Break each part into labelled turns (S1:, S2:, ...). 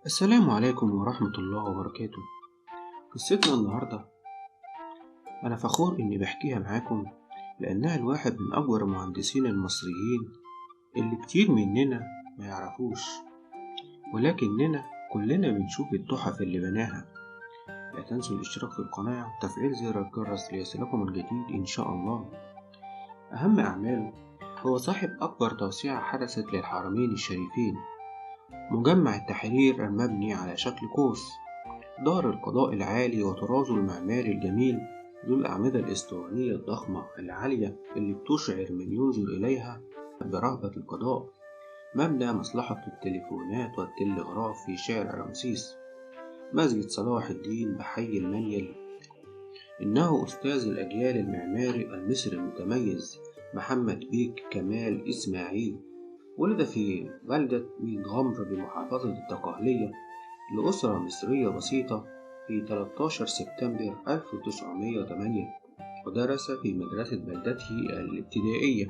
S1: السلام عليكم ورحمة الله وبركاته. قصتنا النهاردة أنا فخور إني بحكيها معاكم، لأنها الواحد من أكبر المهندسين المصريين اللي كتير مننا ما يعرفوش، ولكننا كلنا بنشوف التحف اللي بناها. لا تنسوا الاشتراك في القناة وتفعيل زر الجرس ليصلكم الجديد إن شاء الله. أهم أعماله هو صاحب أكبر توسعة حدثت للحرمين الشريفين، مجمع التحرير المبني على شكل قوس، دار القضاء العالي وطرازه المعماري الجميل ذو الأعمدة الإسطوانية الضخمة العالية اللي بتشعر من ينظر إليها برهبة القضاء، مبنى مصلحة التليفونات والتلغراف في شارع رمسيس، مسجد صلاح الدين بحي المنيل. إنه أستاذ الأجيال المعماري المصري المتميز محمد بيك كمال إسماعيل، ولد في بلدة ميت غمر بمحافظة الدقهلية لأسرة مصرية بسيطة في 13 سبتمبر 1908، ودرس في مدرسة بلدته الابتدائية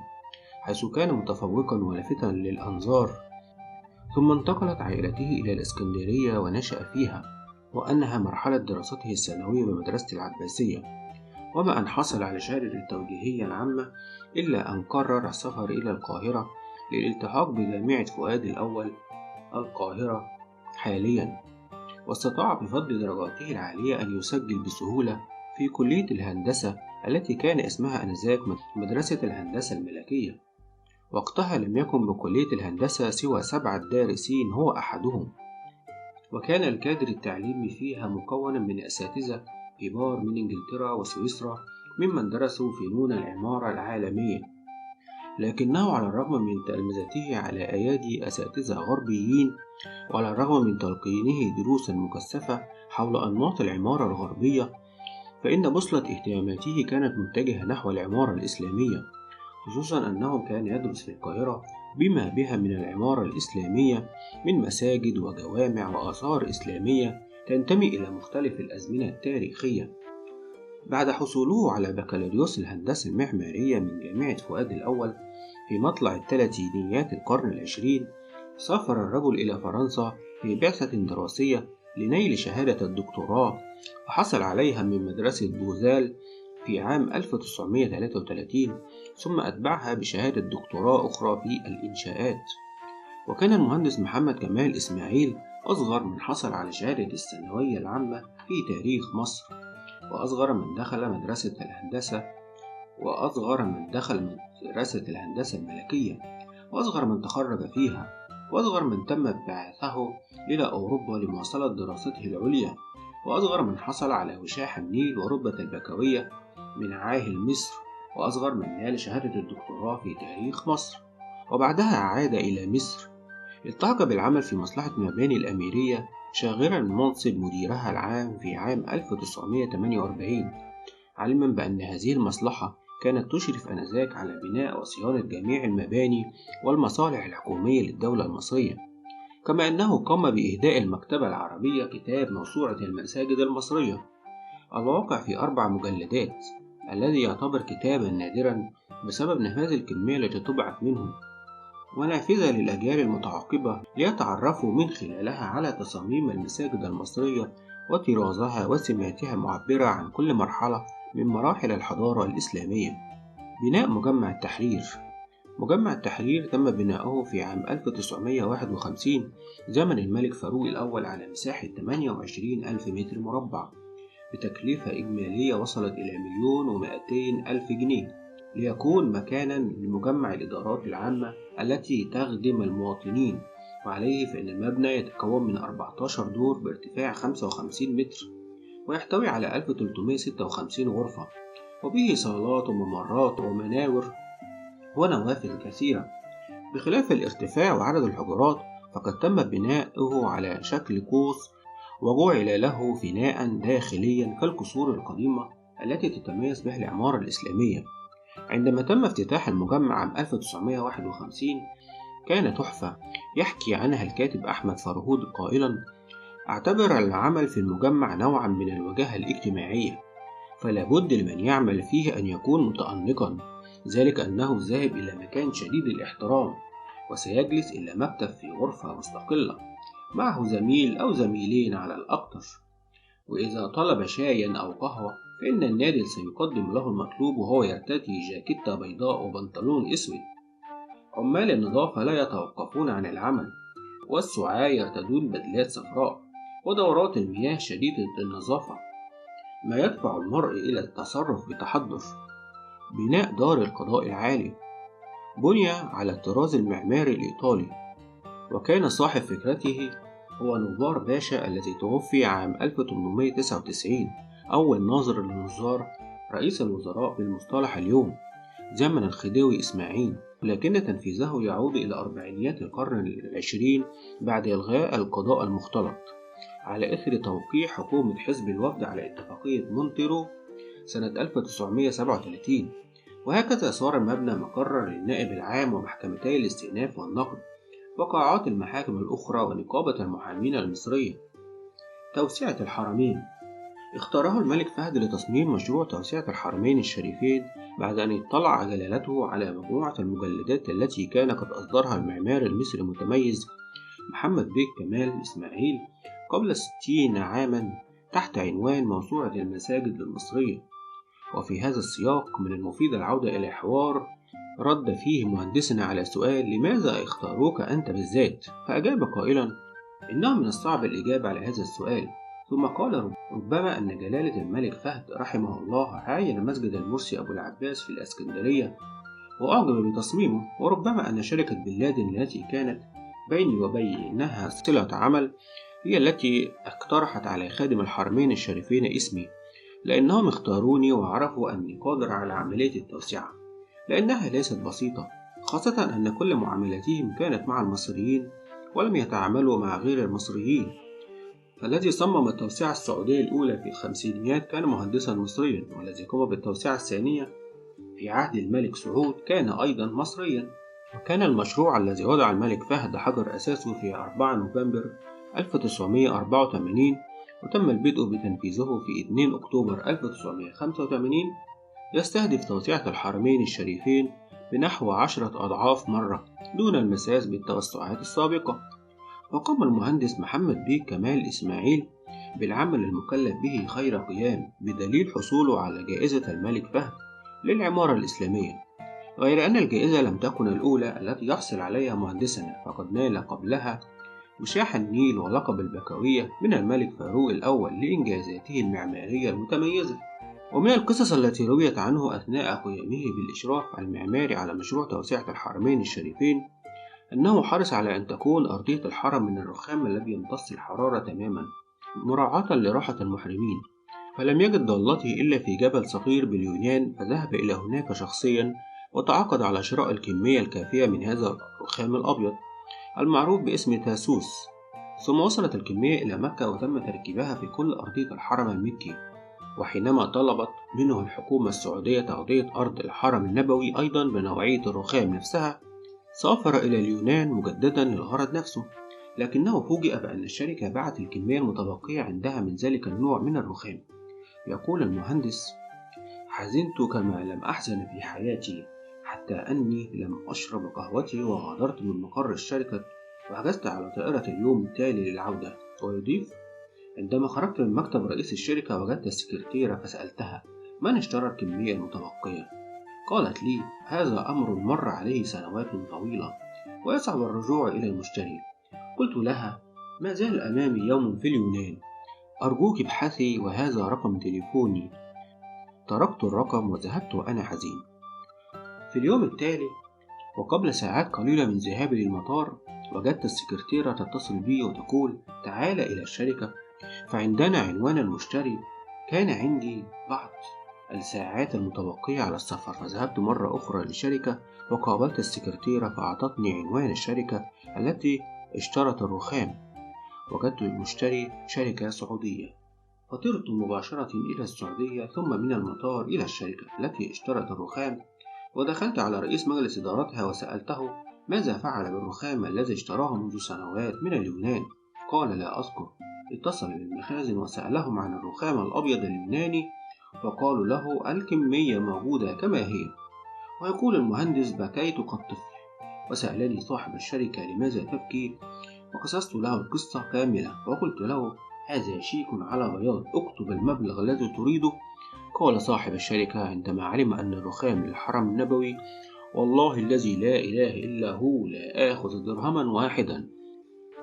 S1: حيث كان متفوقا ولافتا للأنظار. ثم انتقلت عائلته إلى الإسكندرية ونشأ فيها، وأنهى مرحلة دراسته الثانوية بمدرسة العباسية، وما أن حصل على شهادة التوجيهية العامة إلا أن قرر السفر إلى القاهرة للالتحاق بجامعة فؤاد الأول القاهرة حاليا، واستطاع بفضل درجاته العالية أن يسجل بسهولة في كلية الهندسة التي كان اسمها آنذاك مدرسة الهندسة الملكية. وقتها لم يكن بكلية الهندسة سوى 7 دارسين هو أحدهم، وكان الكادر التعليمي فيها مكونا من أساتذة كبار من إنجلترا وسويسرا ممن درسوا فنون العمارة العالمية، لكنه على الرغم من تلمذته على أيادي أساتذة غربيين، وعلى الرغم من تلقينه دروسا مكثفة حول أنماط العمارة الغربية، فإن بوصلة اهتماماته كانت متجهة نحو العمارة الإسلامية، خصوصا أنه كان يدرس في القاهرة بما بها من العمارة الإسلامية من مساجد وجوامع وآثار إسلامية تنتمي إلى مختلف الأزمنة التاريخية. بعد حصوله على بكالوريوس الهندسة المعمارية من جامعة فؤاد الأول في مطلع الثلاثينيات القرن العشرين، سافر الرجل إلى فرنسا في بعثة دراسية لنيل شهادة الدكتوراه، وحصل عليها من مدرسة بوزال في عام 1933، ثم أتبعها بشهادة دكتوراه أخرى في الإنشاءات. وكان المهندس محمد كمال إسماعيل أصغر من حصل على شهادة الثانوية العامة في تاريخ مصر، وأصغر من دخل مدرسة الهندسة الملكية، وأصغر من تخرج فيها، وأصغر من تم بعثه إلى أوروبا لمواصلة دراسته العليا، وأصغر من حصل على وشاح النيل ورتبة البكالوريا من عاهل مصر، وأصغر من نال شهادة الدكتوراه في تاريخ مصر. وبعدها عاد إلى مصر، التحق بالعمل في مصلحة مباني الأميرية شاغرا منصب مديرها العام في عام 1948، علما بأن هذه المصلحة كانت تشرف آنذاك على بناء وصيانة جميع المباني والمصالح الحكومية للدولة المصرية، كما أنه قام بإهداء المكتبة العربية كتاب موسوعة المساجد المصرية الواقع في 4 مجلدات، الذي يعتبر كتابا نادرا بسبب نفاذ الكمية التي طبعت منه، ونافذة للأجيال المتعاقبة ليتعرفوا من خلالها على تصاميم المساجد المصرية وطرازها وسماتها المعبرة عن كل مرحلة من مراحل الحضارة الإسلامية. بناء مجمع التحرير تم بناؤه في عام 1951 زمن الملك فاروق الأول على مساحة 28,000 متر مربع، بتكلفة إجمالية وصلت إلى 1,200,000 جنيه، ليكون مكانا لمجمع الإدارات العامة التي تخدم المواطنين. وعليه فإن المبنى يتكون من 14 دور بارتفاع 55 متر، ويحتوي على 1356 غرفة، وبه صالات وممرات ومناور ونوافذ كثيرة. بخلاف الارتفاع وعدد الحجرات، فقد تم بناؤه على شكل قوس، وجعل له فناء داخليا كالقصور القديمة التي تتميز بها العمارة الإسلامية. عندما تم افتتاح المجمع عام 1951 كان تحفة يحكي عنها الكاتب أحمد فرهود قائلا: أعتبر العمل في المجمع نوعا من الوجاهة الاجتماعية، فلا بد لمن يعمل فيه أن يكون متأنقا، ذلك أنه ذاهب إلى مكان شديد الاحترام، وسيجلس إلى مكتب في غرفة مستقلة، معه زميل أو زميلين على الأكثر. وإذا طلب شايا أو قهوة فإن النادل سيقدم له المطلوب وهو يرتدي جاكيتة بيضاء وبنطلون أسود. عمال النظافة لا يتوقفون عن العمل، والسعاة يرتدون بدلات صفراء، ودورات المياه شديدة النظافة، ما يدفع المرء إلى التصرف بتحضر. بناء دار القضاء العالي بني على الطراز المعماري الإيطالي، وكان صاحب فكرته هو نوفار باشا الذي توفي عام 1899، أول ناظر للنظار رئيس الوزراء بالمصطلح اليوم زمن الخديوي إسماعيل، لكن تنفيذه يعود إلى أربعينيات القرن العشرين بعد إلغاء القضاء المختلط على إثر توقيع حكومة حزب الوفد على اتفاقية مونتيرو سنة 1937. وهكذا صار المبنى مقرا للنائب العام ومحكمتي الاستئناف والنقد وقاعات المحاكم الأخرى ونقابة المحامين المصرية. توسعة الحرمين اختاره الملك فهد لتصميم مشروع توسعة الحرمين الشريفين بعد أن اطلع جلالته على مجموعة المجلدات التي كان قد أصدرها المعماري المصري المتميز محمد بيك كمال إسماعيل قبل 60 عاما تحت عنوان موسوعة المساجد المصرية. وفي هذا السياق من المفيد العودة إلى حوار رد فيه مهندسنا على سؤال لماذا اختاروك أنت بالذات، فأجاب قائلا إنه من الصعب الإجابة على هذا السؤال. ثم قال ربما أن جلالة الملك فهد رحمه الله عاين مسجد المرسي أبو العباس في الإسكندرية وأعجب بتصميمه، وربما أن شركة بن لادن التي كانت بيني وبينها صلة عمل هي التي اقترحت على خادم الحرمين الشريفين اسمي، لأنهم اختاروني وعرفوا أني قادر على عملية التوسعة، لأنها ليست بسيطة، خاصة أن كل معاملاتهم كانت مع المصريين ولم يتعاملوا مع غير المصريين. فالذي صمم التوسعة السعودية الأولى في الخمسينيات كان مهندسا مصريا، والذي قام بالتوسعة الثانية في عهد الملك سعود كان أيضا مصريا. وكان المشروع الذي وضع الملك فهد حجر أساسه في 4 نوفمبر 1984 وتم البدء بتنفيذه في 2 أكتوبر 1985 يستهدف توسعة الحرمين الشريفين بنحو 10 أضعاف مرة دون المساس بالتوسعات السابقة. وقام المهندس محمد بيك كمال إسماعيل بالعمل المكلف به خير قيام بدليل حصوله على جائزة الملك فهد للعمارة الإسلامية، غير أن الجائزة لم تكن الأولى التي يحصل عليها مهندسنا، فقد نال قبلها وشاح النيل ولقب البكوية من الملك فاروق الأول لإنجازاته المعمارية المتميزة. ومن القصص التي رويت عنه أثناء قيامه بالإشراف المعماري على مشروع توسعة الحرمين الشريفين أنه حرص على أن تكون أرضية الحرم من الرخام الذي يمتص الحرارة تماما مراعاة لراحة المحرمين، فلم يجد ضالته إلا في جبل صغير باليونان، فذهب إلى هناك شخصيا وتعاقد على شراء الكمية الكافية من هذا الرخام الأبيض المعروف باسم تاسوس. ثم وصلت الكمية إلى مكة وتم تركيبها في كل أرضية الحرم المكي. وحينما طلبت منه الحكومة السعودية تغطية أرض الحرم النبوي أيضا بنوعية الرخام نفسها، سافر إلى اليونان مجددا للغرض نفسه، لكنه فوجئ بأن الشركة باعت الكمية المتبقية عندها من ذلك النوع من الرخام. يقول المهندس: حزنت كما لم أحزن في حياتي، حتى أني لم أشرب قهوتي وغادرت من مقر الشركة وحجزت على طائرة اليوم التالي للعودة. ويضيف: عندما خرجت من مكتب رئيس الشركة وجدت السكرتيرة فسألتها من اشترى الكمية المتبقية. قالت لي: هذا أمر مر عليه سنوات طويلة ويصعب الرجوع إلى المشتري. قلت لها: ما زال أمامي يوم في اليونان، أرجوك ابحثي وهذا رقم تليفوني. تركت الرقم وذهبت وأنا حزين. في اليوم التالي وقبل ساعات قليلة من ذهابي للمطار وجدت السكرتيرة تتصل بي وتقول: تعال إلى الشركة فعندنا عنوان المشتري. كان عندي بعض الساعات المتبقية على السفر، فذهبت مرة أخرى للشركة وقابلت السكرتيرة فأعطتني عنوان الشركة التي اشترت الرخام. وجدت المشتري شركة سعودية، فطرت مباشرة إلى السعودية ثم من المطار إلى الشركة التي اشترت الرخام، ودخلت على رئيس مجلس إدارتها وسألته ماذا فعل بالرخام الذي اشتراه منذ سنوات من اليونان. قال: لا أذكر. اتصل بالمخازن وسألهم عن الرخام الأبيض اليوناني وقالوا له الكمية موجودة كما هي. ويقول المهندس: بكيت كالطفل، وسألني صاحب الشركة لماذا تبكي، وقصصت له القصة كاملة وقلت له: هذا شيك على بياض، اكتب المبلغ الذي تريده. قال صاحب الشركة عندما علم أن الرخام للحرم النبوي: والله الذي لا إله إلا هو لا آخذ درهما واحدا،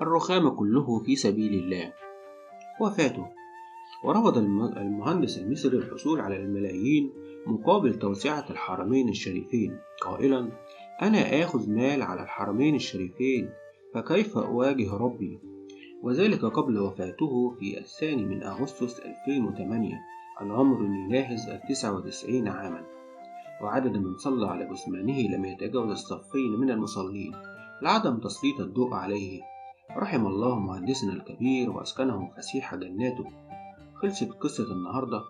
S1: الرخام كله في سبيل الله. وفاته. ورفض المهندس المصري الحصول على الملايين مقابل توسعة الحرمين الشريفين، قائلا: أنا آخذ مال على الحرمين الشريفين، فكيف أواجه ربي؟ وذلك قبل وفاته في 2 أغسطس 2008، العمر يناهز 99 عاما. وعدد من صلى على جثمانه لم يتجاوز الصفين من المصلين لعدم تسليط الضوء عليه. رحم الله مهندسنا الكبير وأسكنه فسيح جناته. خلصت قصة النهاردة،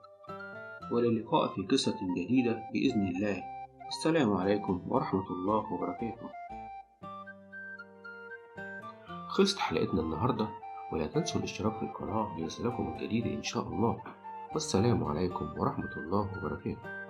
S1: وللقاء في قصة جديدة بإذن الله. السلام عليكم ورحمة الله وبركاته. خلصت حلقتنا النهاردة، ولا تنسوا الاشتراك في القناة ليصلكم الجديد إن شاء الله. والسلام عليكم ورحمة الله وبركاته.